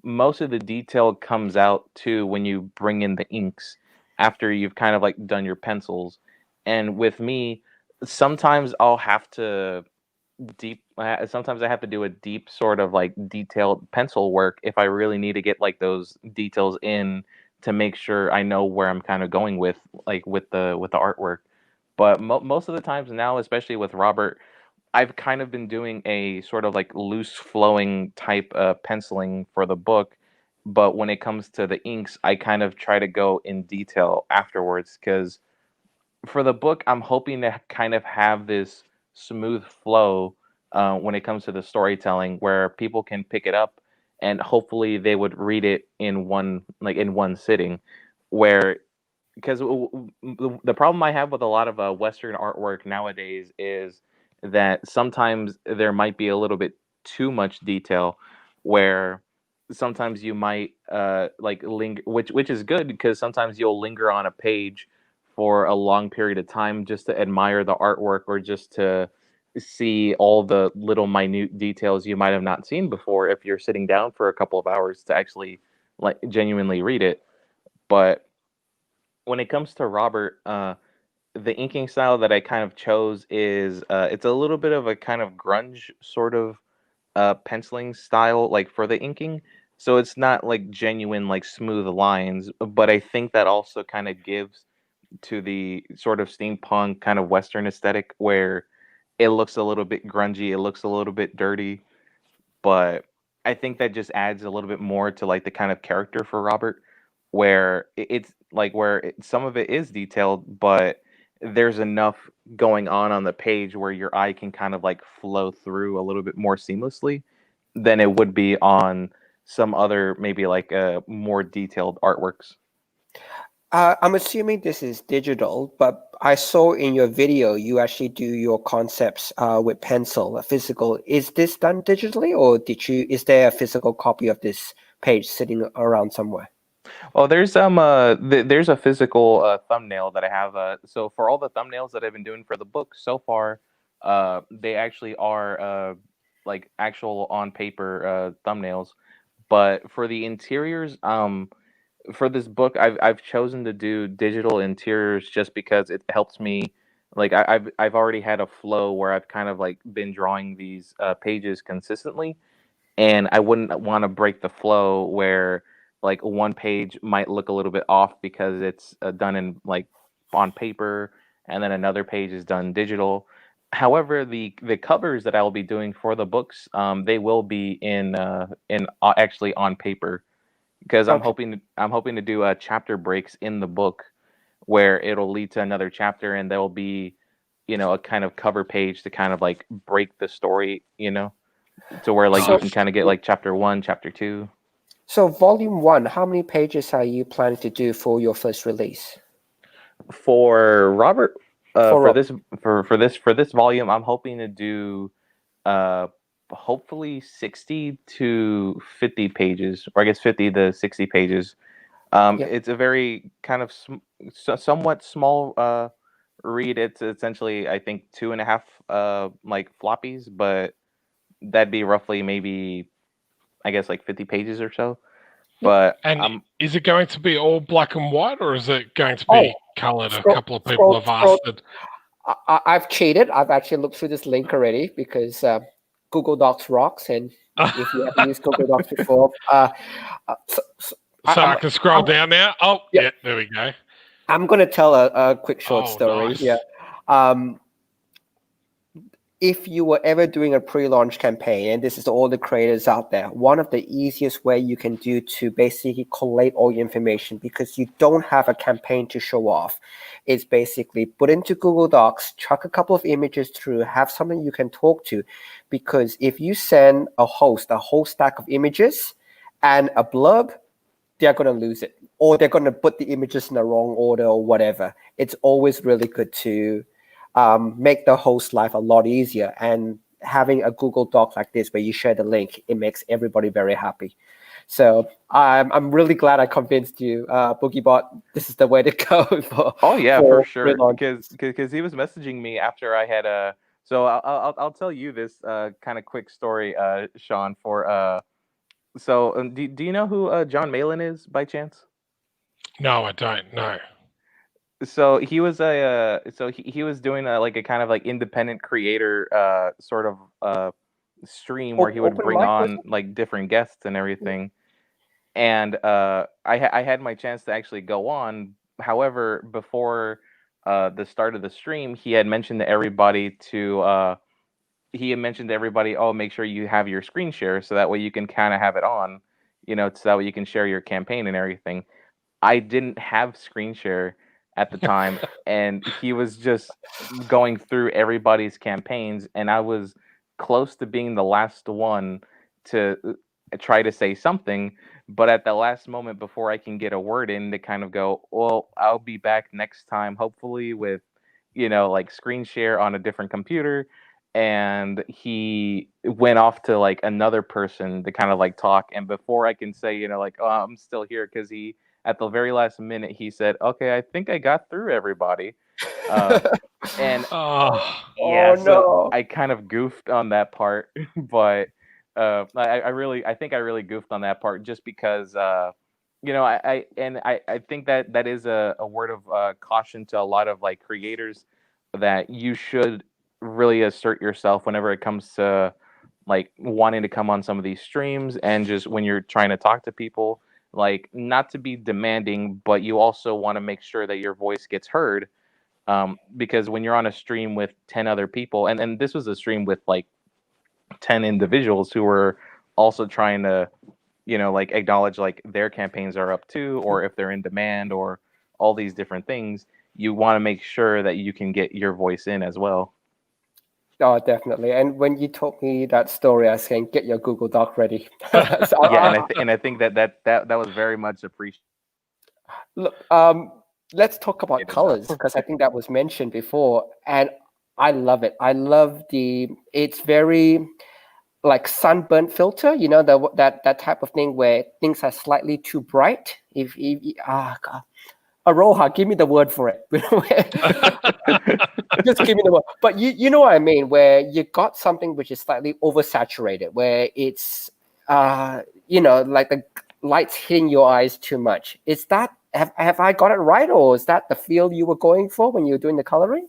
most of the detail comes out too when you bring in the inks after you've kind of like done your pencils. And with me, sometimes I'll have to sometimes I have to do a deep sort of like detailed pencil work if I really need to get like those details in to make sure I know where I'm kind of going with the artwork. But most of the times now, especially with Robert, I've kind of been doing a sort of like loose flowing type penciling for the book. But when it comes to the inks, I kind of try to go in detail afterwards, because for the book, I'm hoping to kind of have this smooth flow when it comes to the storytelling, where people can pick it up and hopefully they would read it in one sitting. Where, because the problem I have with a lot of Western artwork nowadays is that sometimes there might be a little bit too much detail, where sometimes you might like linger, which is good, because sometimes you'll linger on a page for a long period of time just to admire the artwork, or just to see all the little minute details you might have not seen before if you're sitting down for a couple of hours to actually like genuinely read it. But when it comes to Robert, the inking style that I kind of chose is it's a little bit of a kind of grunge sort of penciling style, like for the inking. So it's not like genuine like smooth lines, but I think that also kind of gives to the sort of steampunk kind of Western aesthetic, where it looks a little bit grungy, it looks a little bit dirty, but I think that just adds a little bit more to like the kind of character for Robert, where it's like some of it is detailed, but there's enough going on the page where your eye can kind of like flow through a little bit more seamlessly than it would be on some other maybe like more detailed artworks. I'm assuming this is digital, but I saw in your video you actually do your concepts with pencil, a physical. Is this done digitally, or is there a physical copy of this page sitting around somewhere? Well, there's there's a physical thumbnail that I have. So for all the thumbnails that I've been doing for the book so far, they actually are like actual on paper thumbnails. But for the interiors, for this book, I've chosen to do digital interiors just because it helps me Like I've already had a flow where I've kind of like been drawing these pages consistently, and I wouldn't want to break the flow where like one page might look a little bit off because it's done in like on paper, and then another page is done digital. However, the covers that I will be doing for the books, they will be in actually on paper, because Okay. I'm hoping to do chapter breaks in the book where it'll lead to another chapter, and there'll be, a kind of cover page to kind of like break the story, to where like you So, can kind of get like chapter 1, chapter 2. so volume one, how many pages are you planning to do for your first release? For Robert, For for Rob? this volume, I'm hoping to do uh hopefully 60 to 50 pages, or I guess 50 to 60 pages. Yeah. It's a very kind of somewhat small read. It's essentially, I think, 2.5 like floppies, but that'd be roughly maybe, I guess, like 50 pages or so. Yeah. But And is it going to be all black and white, or is it going to Oh, be colored? A scroll, couple of people have asked it. I've cheated. I've actually looked through this link already because Google Docs rocks, and if you haven't used Google Docs before, so So I'm, I can scroll down now. Oh, yeah, yeah, there we go. I'm going to tell a quick short Oh, story. nice. Yeah. Um, if you were ever doing a pre-launch campaign, and this is to all the creators out there, one of the easiest way you can do to basically collate all your information, because you don't have a campaign to show off, is basically put into Google Docs, chuck a couple of images through, have something you can talk to. Because if you send a whole stack of images and a blurb, they're going to lose it, or they're going to put the images in the wrong order or whatever. It's always really good to make the host life a lot easier. And having a Google Doc like this where you share the link, it makes everybody very happy. So I'm really glad I convinced you, BoogieBot. This is the way to go for oh yeah, for sure. pre-launch. Because he was messaging me after I had a. So I'll tell you this kind of quick story, Sean. Do you know who John Malin is by chance? No, I don't. No. So he was he was doing like a kind of like independent creator sort of stream where he would Open bring mic, was on like different guests and it? everything. And I had my chance to actually go on. However, before the start of the stream, he had mentioned to everybody oh, make sure you have your screen share so that way you can kind of have it on, so that way you can share your campaign and everything. I didn't have screen share at the time, and he was just going through everybody's campaigns, and I was close to being the last one to try to say something, but at the last moment before I can get a word in to kind of go, well, I'll be back next time, hopefully with, like screen share on a different computer. And he went off to like another person to kind of like talk. And before I can say, like, oh, I'm still here, because he, at the very last minute, he said, okay, I think I got through everybody. And Oh, yeah, Oh so no. I kind of goofed on that part, but I think I really goofed on that part just because I think that is a word of caution to a lot of like creators, that you should really assert yourself whenever it comes to like wanting to come on some of these streams, and just when you're trying to talk to people, like not to be demanding, but you also want to make sure that your voice gets heard, because when you're on a stream with 10 other people, and this was a stream with like 10 individuals who were also trying to, like acknowledge like their campaigns are up too, or if they're in demand, or all these different things, you want to make sure that you can get your voice in as well. Oh, definitely. And when you told me that story, I was saying, get your Google Doc ready. So, Yeah, and I think that was very much appreciated look, let's talk about though. colors, because I think that was mentioned before, and I love it. I love it's very like sunburnt filter, that type of thing where things are slightly too bright. God. Aroha, give me the word for it. Just give me the word. But you know what I mean, where you got something which is slightly oversaturated, where it's like the lights hitting your eyes too much. Is that have I got it right, or is that the feel you were going for when you were doing the coloring?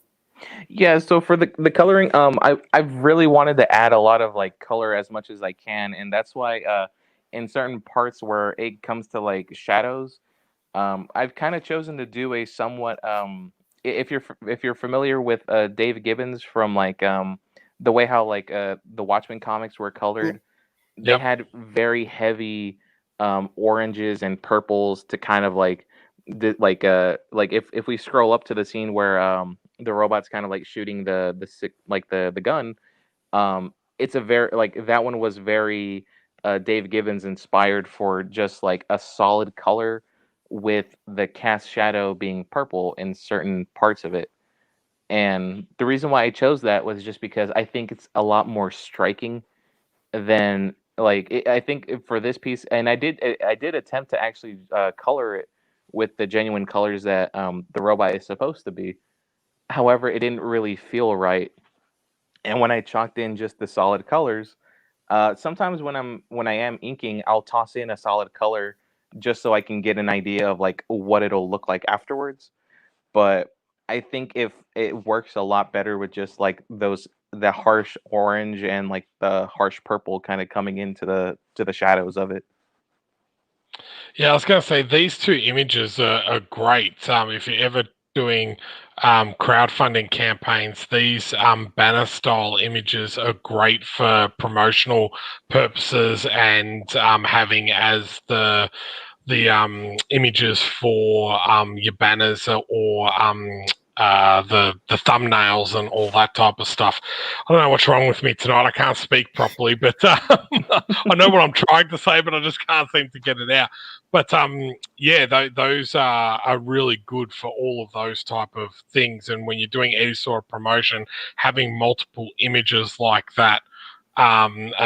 Yeah, so for the coloring, I've really wanted to add a lot of like color as much as I can, and that's why in certain parts where it comes to like shadows, I've kind of chosen to do a somewhat if you're familiar with Dave Gibbons from like the way how like the Watchmen comics were Mm. colored, they Yep. had very heavy oranges and purples to kind of like like if we scroll up to the scene where the robot's kind of like shooting the gun, it's a very like that one was very Dave Gibbons inspired for just like a solid color with the cast shadow being purple in certain parts of it. And the reason why I chose that was just because I think it's a lot more striking than I think for this piece, and I did attempt to actually color it with the genuine colors that the robot is supposed to be. However, it didn't really feel right. And when I chalked in just the solid colors, sometimes when I am inking, I'll toss in a solid color just so I can get an idea of like what it'll look like afterwards. But I think if it works a lot better with just like the harsh orange and like the harsh purple kind of coming into the shadows of it. Yeah, I was going to say these two images are great. If you're ever doing crowdfunding campaigns, these banner style images are great for promotional purposes and having as the images for your banners or the thumbnails and all that type of stuff. I don't know what's wrong with me tonight. I can't speak properly, but I know what I'm trying to say, but I just can't seem to get it out. But yeah, those are really good for all of those type of things. And when you're doing any sort of promotion, having multiple images like that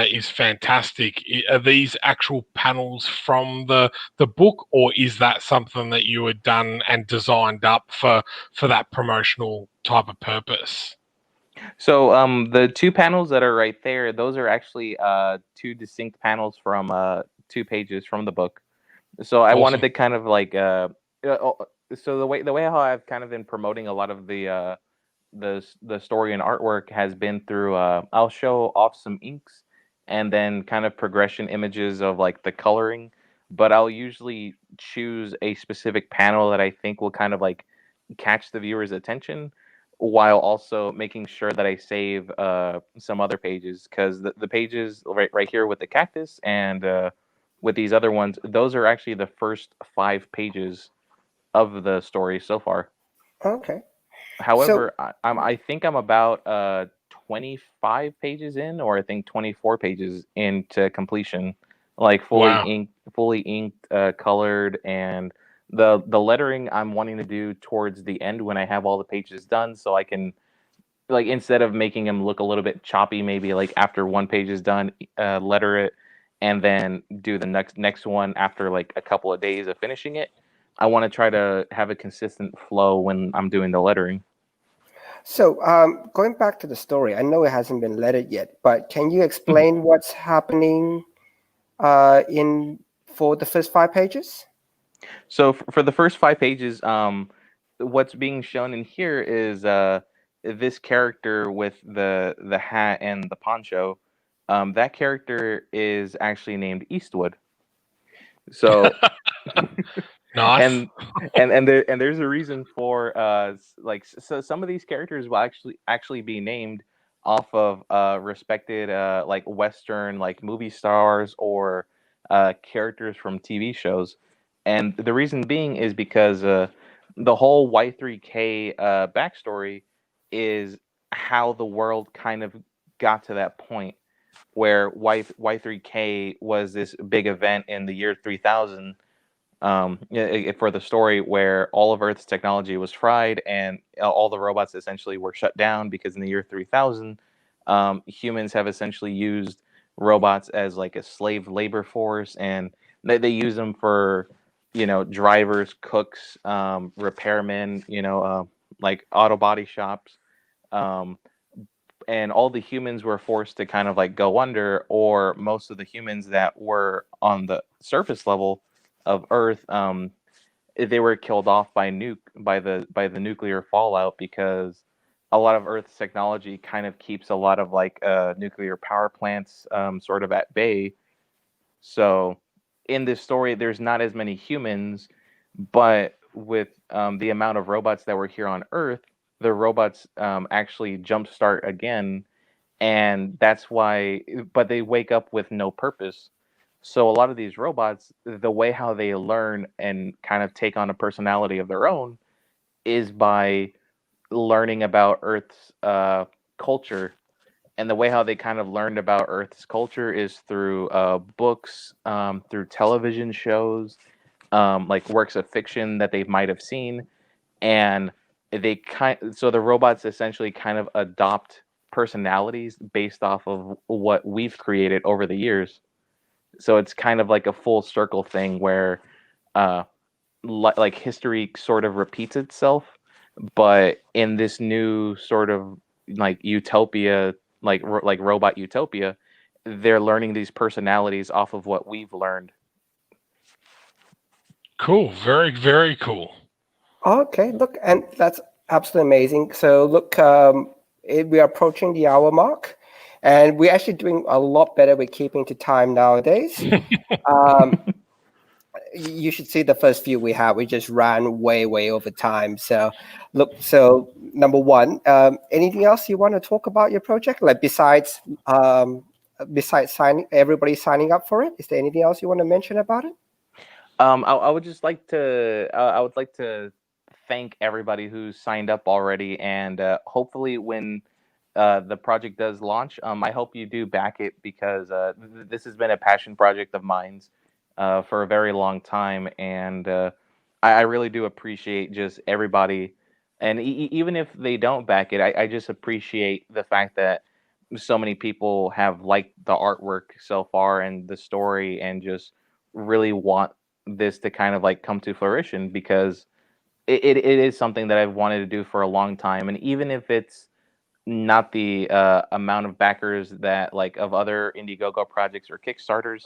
is fantastic. Are these actual panels from the book, or is that something that you had done and designed up for that promotional type of purpose? So the two panels that are right there, those are actually two distinct panels from two pages from the book. So I wanted Awesome. to kind of like so the way how I've kind of been promoting a lot of the story and artwork has been through I'll show off some inks and then kind of progression images of like the coloring, but I'll usually choose a specific panel that I think will kind of like catch the viewer's attention while also making sure that I save some other pages, because the pages right here with the cactus and with these other ones, those are actually the first 5 pages of the story so far. Okay. So, However, I think I'm about 25 pages in, or I think 24 pages into completion, like Wow. fully inked, colored, and the lettering I'm wanting to do towards the end when I have all the pages done, so I can like instead of making them look a little bit choppy, maybe like after one page is done, letter it, and then do the next one after like a couple of days of finishing it. I want to try to have a consistent flow when I'm doing the lettering. so going back to the story, I know it hasn't been lettered yet, but can you explain what's happening in for the first 5 pages? So for the first 5 pages, what's being shown in here is this character with the hat and the poncho. That character is actually named Eastwood. So Nice. and there's a reason for so some of these characters will actually be named off of respected like Western like movie stars or characters from TV shows, and the reason being is because the whole Y3K backstory is how the world kind of got to that point where Y3K was this big event in the year 3000, for the story where all of Earth's technology was fried and all the robots essentially were shut down because in the year 3000, humans have essentially used robots as like a slave labor force, and they use them for, drivers, cooks, repairmen, like auto body shops. Um, and all the humans were forced to kind of like go under, or most of the humans that were on the surface level of Earth, they were killed off by the nuclear fallout because a lot of Earth's technology kind of keeps a lot of like nuclear power plants sort of at bay. So in this story, there's not as many humans, but with the amount of robots that were here on Earth, the robots actually jumpstart again, and that's why. But they wake up with no purpose. So a lot of these robots, the way how they learn and kind of take on a personality of their own is by learning about Earth's culture. And the way how they kind of learned about Earth's culture is through books, through television shows, like works of fiction that they might have seen, and so the robots essentially kind of adopt personalities based off of what we've created over the years. So it's kind of like a full circle thing where like history sort of repeats itself, but in this new sort of like utopia, like robot utopia, they're learning these personalities off of what we've learned. Cool. Very, very cool. Okay, look, and that's absolutely amazing. So look, we are approaching the hour mark, and we're actually doing a lot better with keeping to time nowadays. You should see the first few we had. We just ran way over time. So look, so number one, anything else you want to talk about your project? Like besides everybody signing up for it, is there anything else you want to mention about it? I would just like to I would like to thank everybody who's signed up already, and hopefully when the project does launch, I hope you do back it, because this has been a passion project of mine for a very long time, and I really do appreciate just everybody, and even if they don't back it, I just appreciate the fact that so many people have liked the artwork so far and the story, and just really want this to kind of like come to fruition, because it is something that I've wanted to do for a long time. And even if it's not the amount of backers that like of other Indiegogo projects or Kickstarters,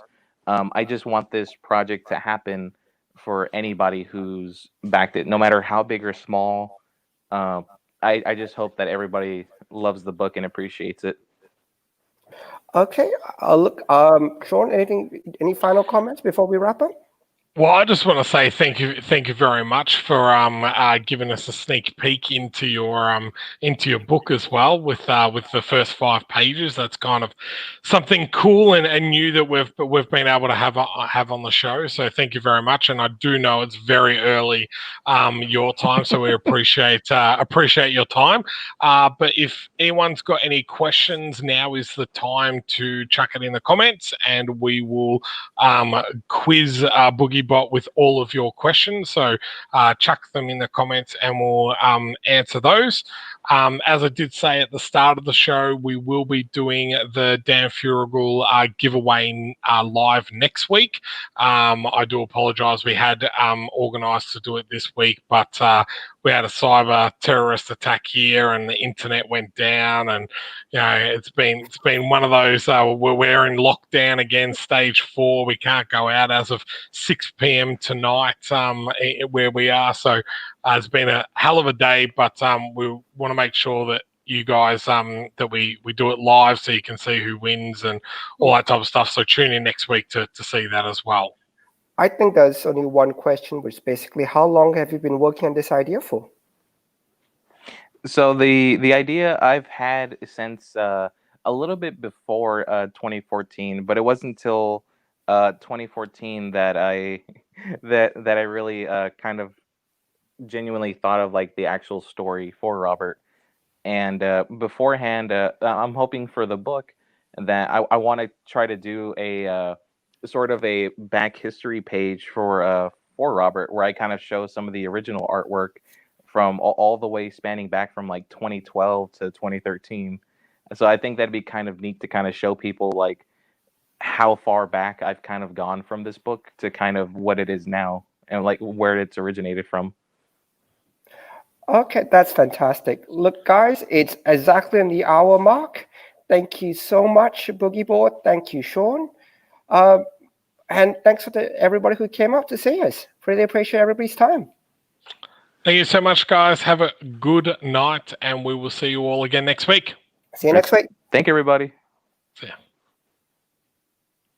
I just want this project to happen for anybody who's backed it, no matter how big or small. I just hope that everybody loves the book and appreciates it. Okay, look, Sean, any final comments before we wrap up? Well, I just want to say thank you very much for giving us a sneak peek into your book as well, with the first 5 pages. That's kind of something cool and new that we've been able to have on the show. So thank you very much. And I do know it's very early your time, so we appreciate your time. But if anyone's got any questions, now is the time to chuck it in the comments, and we will quiz BoogieBot with all of your questions. So chuck them in the comments and we'll answer those. As I did say at the start of the show, we will be doing the Dan Furigal giveaway live next week. I do apologize. We had organized to do it this week, but we had a cyber terrorist attack here and the internet went down, and it's been one of those we're in lockdown again, stage 4. We can't go out as of 6 p.m. tonight where we are. So it's been a hell of a day, but we want to make sure that you guys that we do it live so you can see who wins and all that type of stuff. So tune in next week to see that as well. I think there's only one question, which is basically, how long have you been working on this idea for? So the idea I've had since a little bit before 2014, but it wasn't until 2014 that I really kind of genuinely thought of like the actual story for Robert. And beforehand, I'm hoping for the book that I want to try to do a sort of a back history page for Robert, where I kind of show some of the original artwork from all the way spanning back from like 2012 to 2013. So I think that'd be kind of neat to kind of show people like how far back I've kind of gone from this book to kind of what it is now and like where it's originated from. Okay, that's fantastic. Look, guys, it's exactly on the hour mark. Thank you so much, BoogieBot. Thank you, Sean. And thanks for everybody who came up to see us. Really appreciate everybody's time. Thank you so much, guys. Have a good night, and we will see you all again next week. See you next week. Thank you, everybody. See ya.